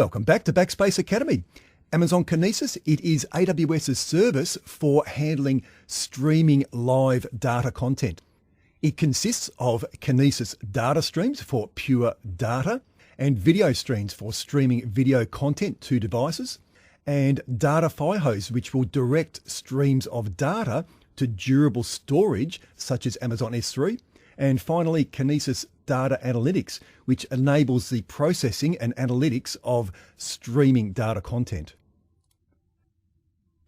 Welcome back to Backspace Academy. Amazon Kinesis, it is AWS's service for handling streaming live data content. It consists of Kinesis data streams for pure data and video streams for streaming video content to devices, and data firehose, which will direct streams of data to durable storage such as Amazon S3, and finally Kinesis Data Analytics, which enables the processing and analytics of streaming data content.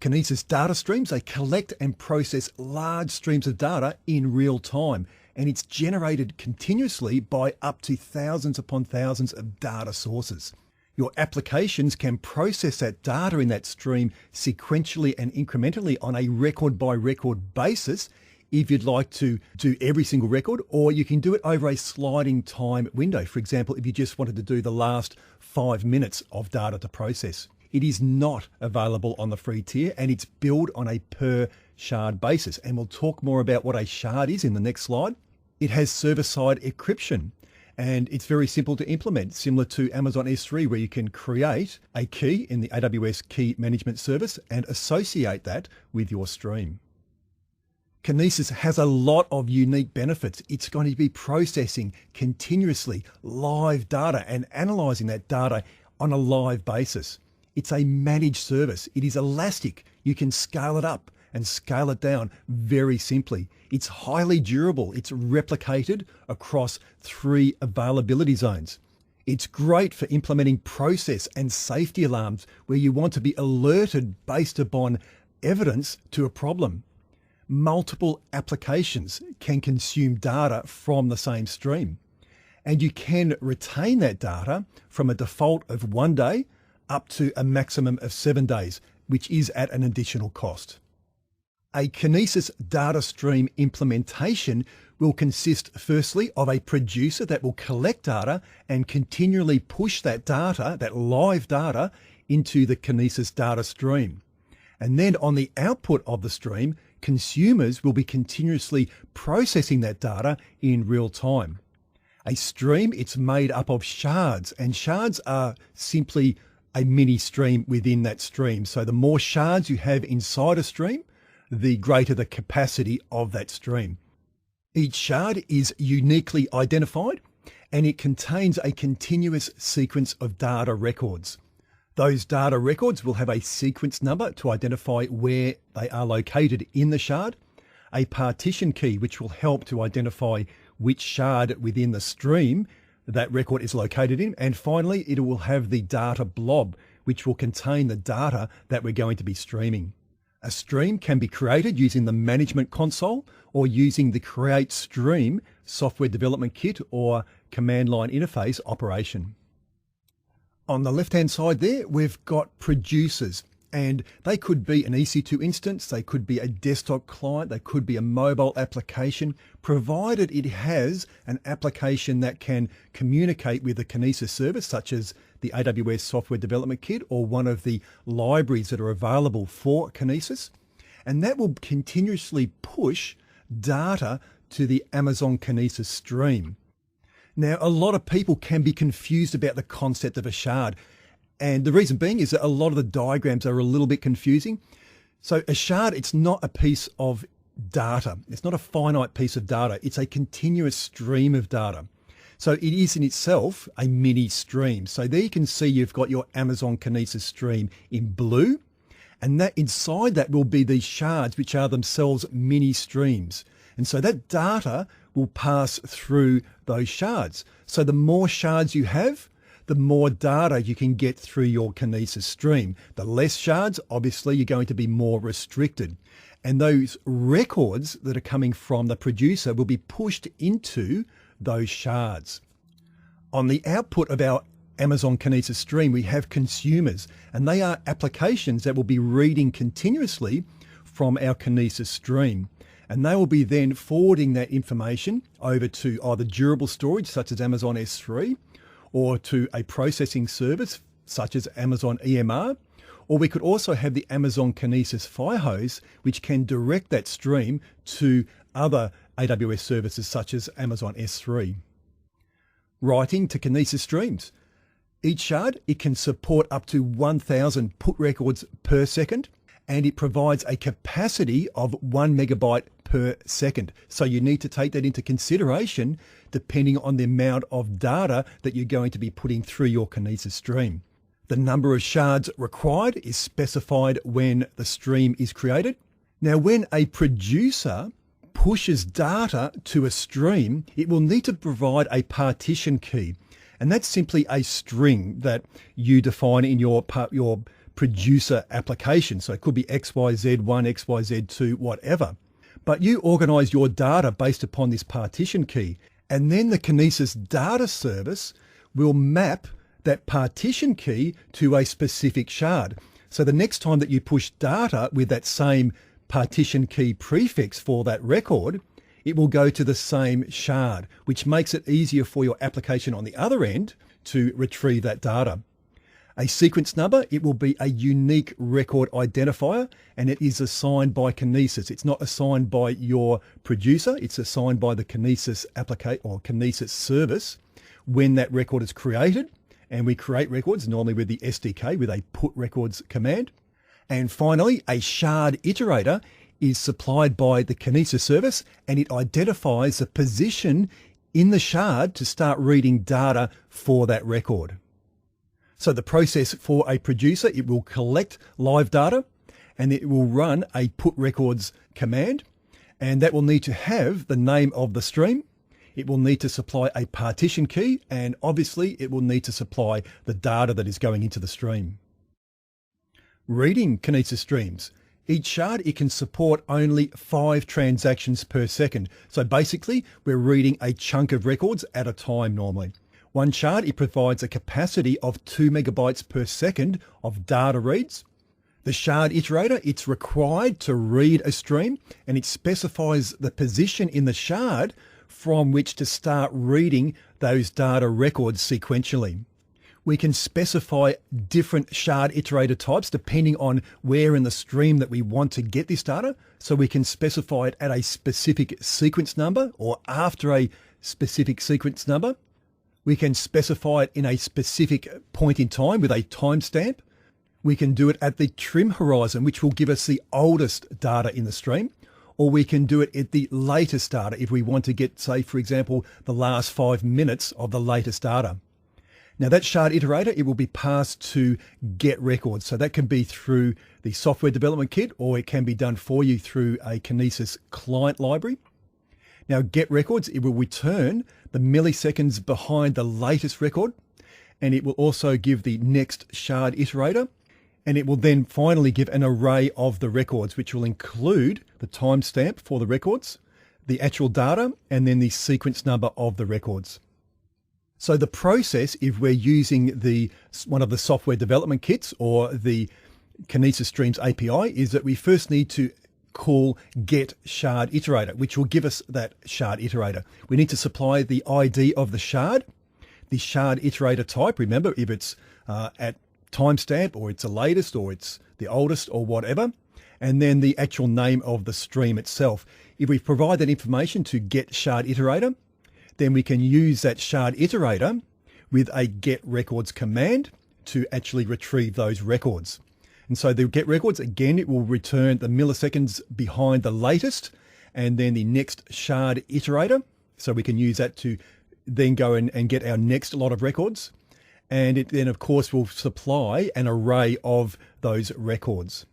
Kinesis data streams, they collect and process large streams of data in real time, and it's generated continuously by up to thousands upon thousands of data sources. Your applications can process that data in that stream sequentially and incrementally on a record by record basis if you'd like to do every single record, or you can do it over a sliding time window. For example, if you just wanted to do the last 5 minutes of data to process. It is not available on the free tier, and it's billed on a per shard basis. And we'll talk more about what a shard is in the next slide. It has server-side encryption, and it's very simple to implement, similar to Amazon S3, where you can create a key in the AWS Key Management Service and associate that with your stream. Kinesis has a lot of unique benefits. It's going to be processing continuously live data and analyzing that data on a live basis. It's a managed service. It is elastic. You can scale it up and scale it down very simply. It's highly durable. It's replicated across 3 availability zones. It's great for implementing process and safety alarms where you want to be alerted based upon evidence to a problem. Multiple applications can consume data from the same stream, and you can retain that data from a default of 1 day up to a maximum of 7 days, which is at an additional cost. A Kinesis data stream implementation will consist firstly of a producer that will collect data and continually push that data, that live data, into the Kinesis data stream. And then on the output of the stream, consumers will be continuously processing that data in real time. A stream, it's made up of shards, and shards are simply a mini stream within that stream. So the more shards you have inside a stream, the greater the capacity of that stream. Each shard is uniquely identified, and it contains a continuous sequence of data records. Those data records will have a sequence number to identify where they are located in the shard, a partition key which will help to identify which shard within the stream that record is located in, and finally it will have the data blob which will contain the data that we're going to be streaming. A stream can be created using the management console or using the Create Stream software development kit or command line interface operation. On the left-hand side there, we've got producers, and they could be an EC2 instance, they could be a desktop client, they could be a mobile application, provided it has an application that can communicate with a Kinesis service, such as the AWS Software Development Kit or one of the libraries that are available for Kinesis. And that will continuously push data to the Amazon Kinesis stream. Now, a lot of people can be confused about the concept of a shard. And the reason being is that a lot of the diagrams are a little bit confusing. So a shard, it's not a piece of data. It's not a finite piece of data. It's a continuous stream of data. So it is in itself a mini stream. So there you can see you've got your Amazon Kinesis stream in blue, and that inside that will be these shards, which are themselves mini streams. And so that data will pass through those shards. So the more shards you have, the more data you can get through your Kinesis stream. The less shards, obviously, you're going to be more restricted. And those records that are coming from the producer will be pushed into those shards. On the output of our Amazon Kinesis stream, we have consumers, and they are applications that will be reading continuously from our Kinesis stream. And they will be then forwarding that information over to either durable storage, such as Amazon S3, or to a processing service, such as Amazon EMR, or we could also have the Amazon Kinesis firehose, which can direct that stream to other AWS services, such as Amazon S3. Writing to Kinesis streams. Each shard, it can support up to 1,000 put records per second, and it provides a capacity of 1 megabyte per second. So you need to take that into consideration depending on the amount of data that you're going to be putting through your Kinesis stream. The number of shards required is specified when the stream is created. Now, when a producer pushes data to a stream, it will need to provide a partition key. And that's simply a string that you define in your producer application. So it could be XYZ1, XYZ2, whatever. But you organize your data based upon this partition key. And then the Kinesis data service will map that partition key to a specific shard. So the next time that you push data with that same partition key prefix for that record, it will go to the same shard, which makes it easier for your application on the other end to retrieve that data. A sequence number, it will be a unique record identifier, and it is assigned by Kinesis. It's not assigned by your producer, it's assigned by the Kinesis Kinesis service when that record is created. And we create records normally with the SDK with a put records command. And finally, a shard iterator is supplied by the Kinesis service, and it identifies the position in the shard to start reading data for that record. So the process for a producer, it will collect live data and it will run a put records command, and that will need to have the name of the stream. It will need to supply a partition key, and obviously it will need to supply the data that is going into the stream. Reading Kinesis streams. Each shard, it can support only 5 transactions per second. So basically, we're reading a chunk of records at a time normally. One shard, it provides a capacity of 2 megabytes per second of data reads. The shard iterator, it's required to read a stream, and it specifies the position in the shard from which to start reading those data records sequentially. We can specify different shard iterator types depending on where in the stream that we want to get this data. So we can specify it at a specific sequence number or after a specific sequence number. We can specify it in a specific point in time with a timestamp. We can do it at the trim horizon, which will give us the oldest data in the stream. Or we can do it at the latest data if we want to get, say, for example, the last 5 minutes of the latest data. Now that shard iterator, it will be passed to get records. So that can be through the software development kit, or it can be done for you through a Kinesis client library. Now get records, it will return the milliseconds behind the latest record, and it will also give the next shard iterator, and it will then finally give an array of the records, which will include the timestamp for the records, the actual data, and then the sequence number of the records. So the process, if we're using one of the software development kits or the Kinesis Streams API, is that we first need to call get shard iterator, which will give us that shard iterator. We need to supply the ID of the shard iterator type. Remember, if it's at timestamp, or it's the latest, or it's the oldest, or whatever, and then the actual name of the stream itself. If we provide that information to get shard iterator, then we can use that shard iterator with a get records command to actually retrieve those records. And so the get records, again, it will return the milliseconds behind the latest and then the next shard iterator. So we can use that to then go and get our next lot of records. And it then, of course, will supply an array of those records.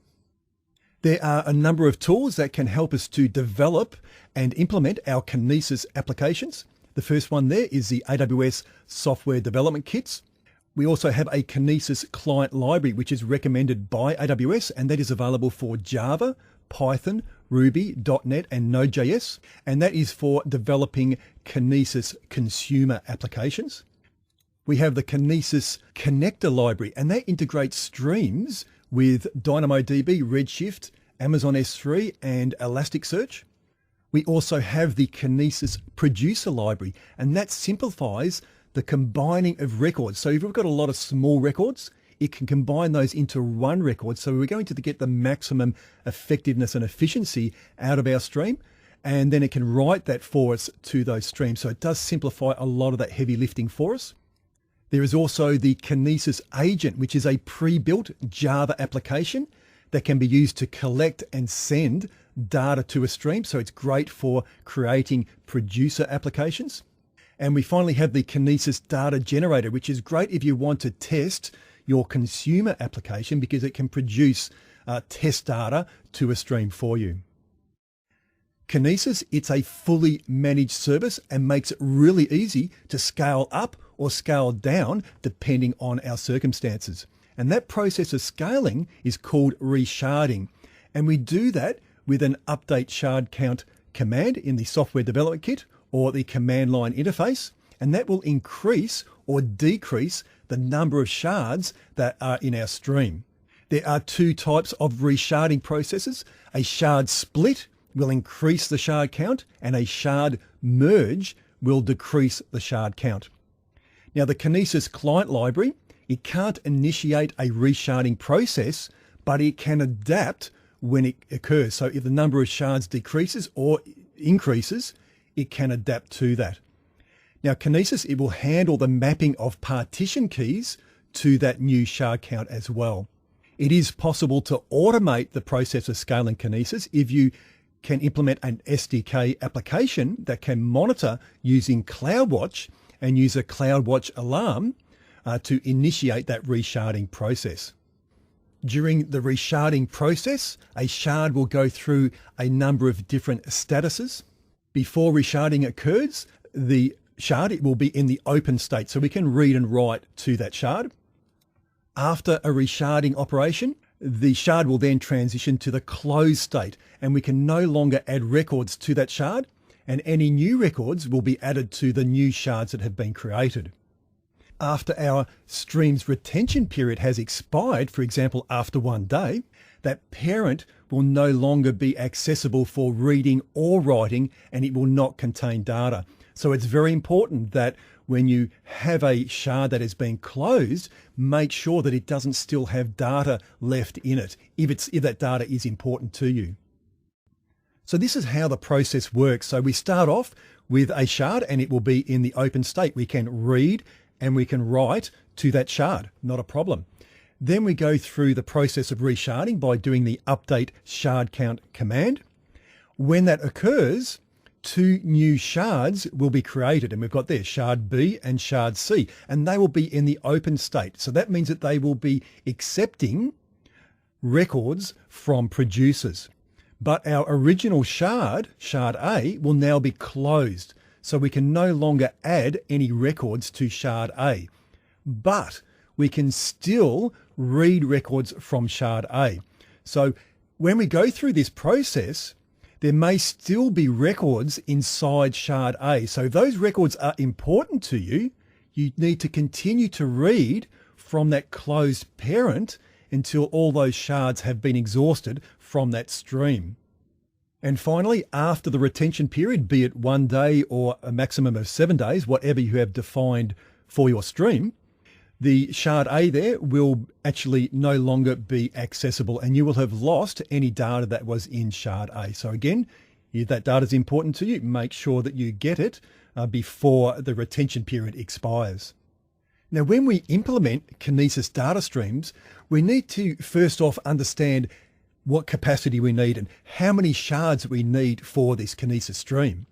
There are a number of tools that can help us to develop and implement our Kinesis applications. The first one there is the AWS Software Development Kits. We also have a Kinesis client library, which is recommended by AWS, and that is available for Java, Python, Ruby, .NET, and Node.js, and that is for developing Kinesis consumer applications. We have the Kinesis connector library, and that integrates streams with DynamoDB, Redshift, Amazon S3, and Elasticsearch. We also have the Kinesis producer library, and that simplifies the combining of records. So if we've got a lot of small records, it can combine those into one record. So we're going to get the maximum effectiveness and efficiency out of our stream, and then it can write that for us to those streams. So it does simplify a lot of that heavy lifting for us. There is also the Kinesis agent, which is a pre-built Java application that can be used to collect and send data to a stream. So it's great for creating producer applications. And we finally have the Kinesis data generator, which is great if you want to test your consumer application because it can produce test data to a stream for you. Kinesis, it's a fully managed service and makes it really easy to scale up or scale down depending on our circumstances. And that process of scaling is called resharding. And we do that with an update shard count command in the software development kit or the command line interface. And that will increase or decrease the number of shards that are in our stream. There are two types of resharding processes. A shard split will increase the shard count and a shard merge will decrease the shard count. Now the Kinesis client library, it can't initiate a resharding process, but it can adapt when it occurs. So if the number of shards decreases or increases, it can adapt to that. Now Kinesis, it will handle the mapping of partition keys to that new shard count as well. It is possible to automate the process of scaling Kinesis if you can implement an SDK application that can monitor using CloudWatch and use a CloudWatch alarm to initiate that resharding process. During the resharding process, a shard will go through a number of different statuses. Before resharding occurs, the shard, it will be in the open state, so we can read and write to that shard. After a resharding operation, the shard will then transition to the closed state, and we can no longer add records to that shard, and any new records will be added to the new shards that have been created. After our stream's retention period has expired, for example, after 1 day, that parent will no longer be accessible for reading or writing, and it will not contain data. So it's very important that when you have a shard that has been closed, make sure that it doesn't still have data left in it if that data is important to you. So this is how the process works. So we start off with a shard and it will be in the open state. We can read and we can write to that shard, not a problem. Then we go through the process of resharding by doing the update shard count command. When that occurs, 2 new shards will be created, and we've got there shard B and shard C, and they will be in the open state. So that means that they will be accepting records from producers. But our original shard, shard A, will now be closed. So we can no longer add any records to shard A. But we can still read records from shard A. So when we go through this process, there may still be records inside shard A. So if those records are important to you, you need to continue to read from that closed parent until all those shards have been exhausted from that stream. And finally, after the retention period, be it 1 day or a maximum of 7 days, whatever you have defined for your stream, the shard A there will actually no longer be accessible and you will have lost any data that was in shard A. So again, if that data is important to you, make sure that you get it before the retention period expires. Now, when we implement Kinesis data streams, we need to first off understand what capacity we need and how many shards we need for this Kinesis stream.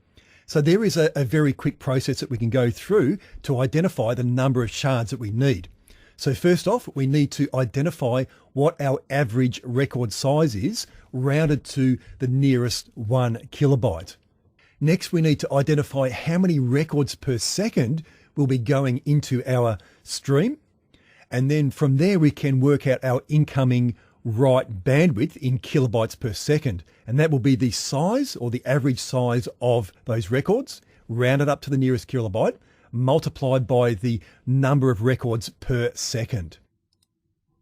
So there is a very quick process that we can go through to identify the number of shards that we need. So first off, we need to identify what our average record size is, rounded to the nearest 1 kilobyte. Next, we need to identify how many records per second will be going into our stream. And then from there, we can work out our incoming write bandwidth in kilobytes per second. And that will be the size or the average size of those records, rounded up to the nearest kilobyte, multiplied by the number of records per second.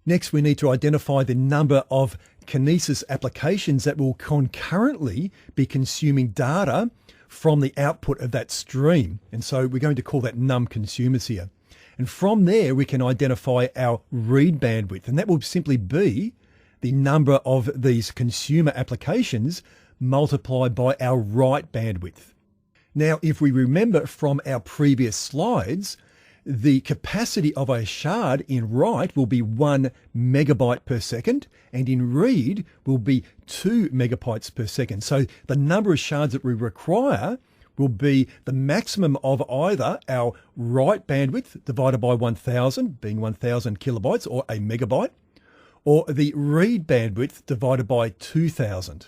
Next, we need to identify the number of Kinesis applications that will concurrently be consuming data from the output of that stream. And so we're going to call that num consumers here. And from there, we can identify our read bandwidth. And that will simply be the number of these consumer applications multiplied by our write bandwidth. Now, if we remember from our previous slides, The capacity of a shard in write will be 1 megabyte per second, and in read will be 2 megabytes per second. So the number of shards that we require will be the maximum of either our write bandwidth divided by 1000, being 1000 kilobytes or a megabyte, or the read bandwidth divided by 2000.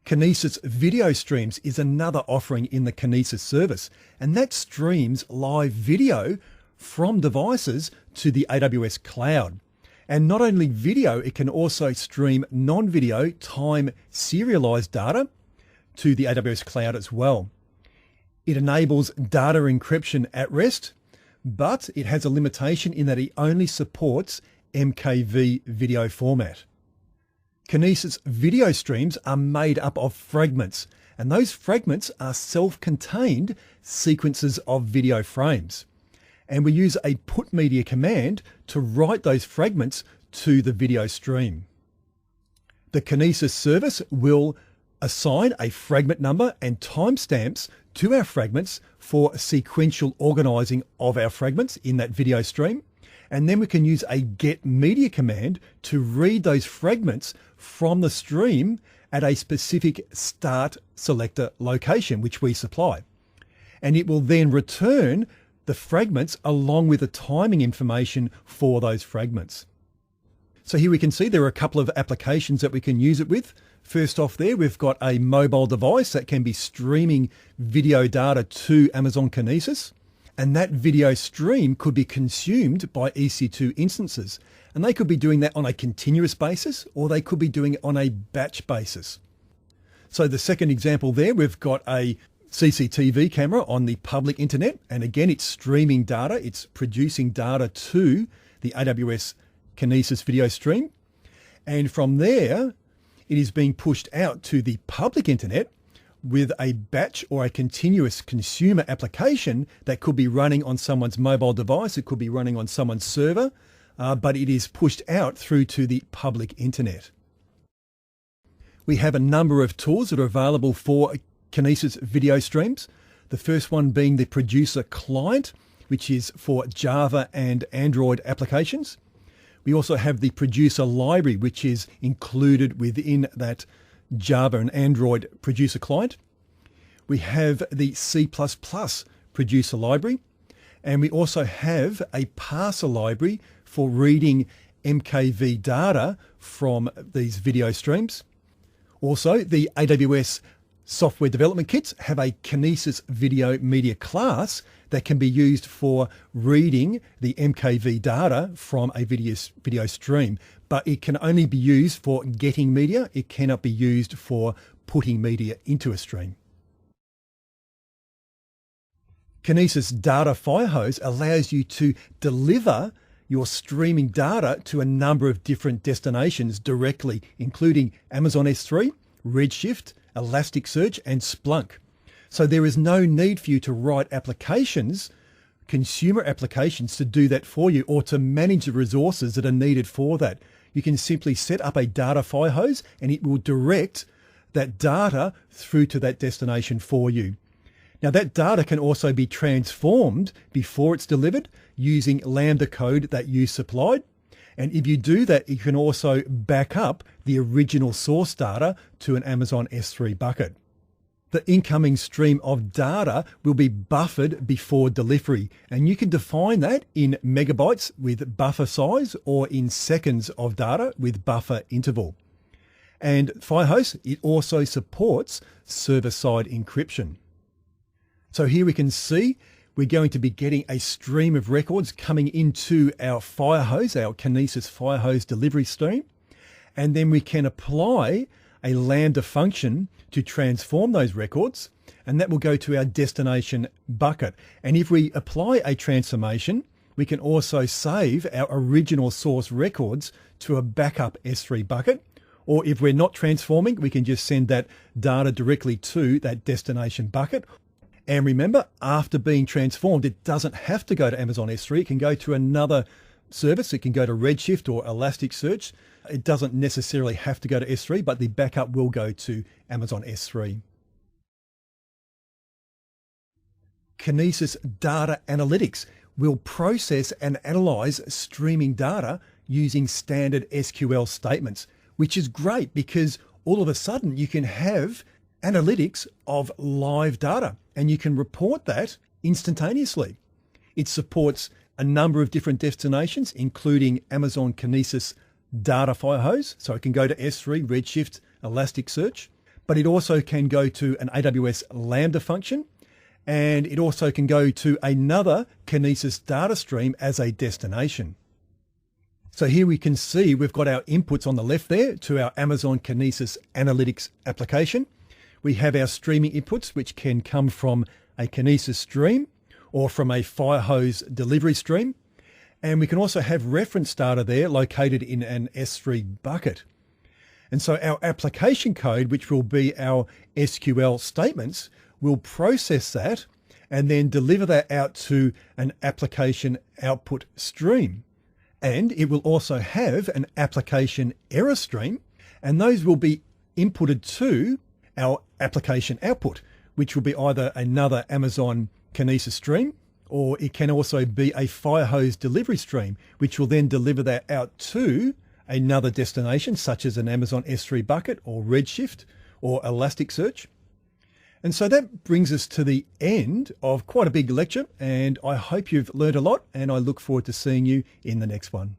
Kinesis Video Streams is another offering in the Kinesis service, and that streams live video from devices to the AWS cloud. And not only video, it can also stream non-video time serialized data to the AWS cloud as well. It enables data encryption at rest, but it has a limitation in that it only supports MKV video format. Kinesis video streams are made up of fragments, and those fragments are self-contained sequences of video frames. And we use a put media command to write those fragments to the video stream. The Kinesis service will assign a fragment number and timestamps to our fragments for sequential organizing of our fragments in that video stream. And then we can use a get media command to read those fragments from the stream at a specific start selector location, which we supply. And it will then return the fragments along with the timing information for those fragments. So here we can see there are a couple of applications that we can use it with. First off there, we've got a mobile device that can be streaming video data to Amazon Kinesis. And that video stream could be consumed by EC2 instances. And they could be doing that on a continuous basis, or they could be doing it on a batch basis. So the second example there, we've got a CCTV camera on the public internet. And again, it's streaming data. It's producing data to the AWS Kinesis video stream. And from there, it is being pushed out to the public internet with a batch or a continuous consumer application that could be running on someone's mobile device. It could be running on someone's server, but it is pushed out through to the public internet. We have a number of tools that are available for Kinesis video streams. The first one being the producer client, which is for Java and Android applications. We also have the producer library, which is included within that Java and Android producer client. We have the C++ producer library, and we also have a parser library for reading MKV data from these video streams. Also, the AWS software development kits have a Kinesis video media class that can be used for reading the MKV data from a video stream, but it can only be used for getting media. It cannot be used for putting media into a stream. Kinesis Data Firehose allows you to deliver your streaming data to a number of different destinations directly, including Amazon S3, Redshift, Elasticsearch, and Splunk. So there is no need for you to write applications, consumer applications, to do that for you or to manage the resources that are needed for that. You can simply set up a data firehose and it will direct that data through to that destination for you. Now that data can also be transformed before it's delivered using Lambda code that you supplied. And if you do that, you can also back up the original source data to an Amazon S3 bucket. The incoming stream of data will be buffered before delivery, and you can define that in megabytes with buffer size or in seconds of data with buffer interval. And Firehose, it also supports server-side encryption. So here we can see we're going to be getting a stream of records coming into our Firehose, our Kinesis Firehose delivery stream. And then we can apply a Lambda function to transform those records, and that will go to our destination bucket. And if we apply a transformation, we can also save our original source records to a backup S3 bucket. Or if we're not transforming, we can just send that data directly to that destination bucket. And remember, after being transformed, it doesn't have to go to Amazon S3. It can go to another service. It can go to Redshift or Elasticsearch. It doesn't necessarily have to go to S3, but the backup will go to Amazon S3. Kinesis Data Analytics will process and analyze streaming data using standard SQL statements, which is great because all of a sudden you can have analytics of live data and you can report that instantaneously. It supports a number of different destinations, including Amazon Kinesis Data Firehose. So it can go to S3, Redshift, Elasticsearch, but it also can go to an AWS Lambda function, and it also can go to another Kinesis data stream as a destination. So here we can see we've got our inputs on the left there to our Amazon Kinesis Analytics application. We have our streaming inputs, which can come from a Kinesis stream or from a Firehose delivery stream. And we can also have reference data there located in an S3 bucket. And so our application code, which will be our SQL statements, will process that and then deliver that out to an application output stream. And it will also have an application error stream, and those will be inputted to our application output, which will be either another Amazon Kinesis stream, or it can also be a Firehose delivery stream, which will then deliver that out to another destination, such as an Amazon S3 bucket or Redshift or Elasticsearch. And so that brings us to the end of quite a big lecture, and I hope you've learned a lot, and I look forward to seeing you in the next one.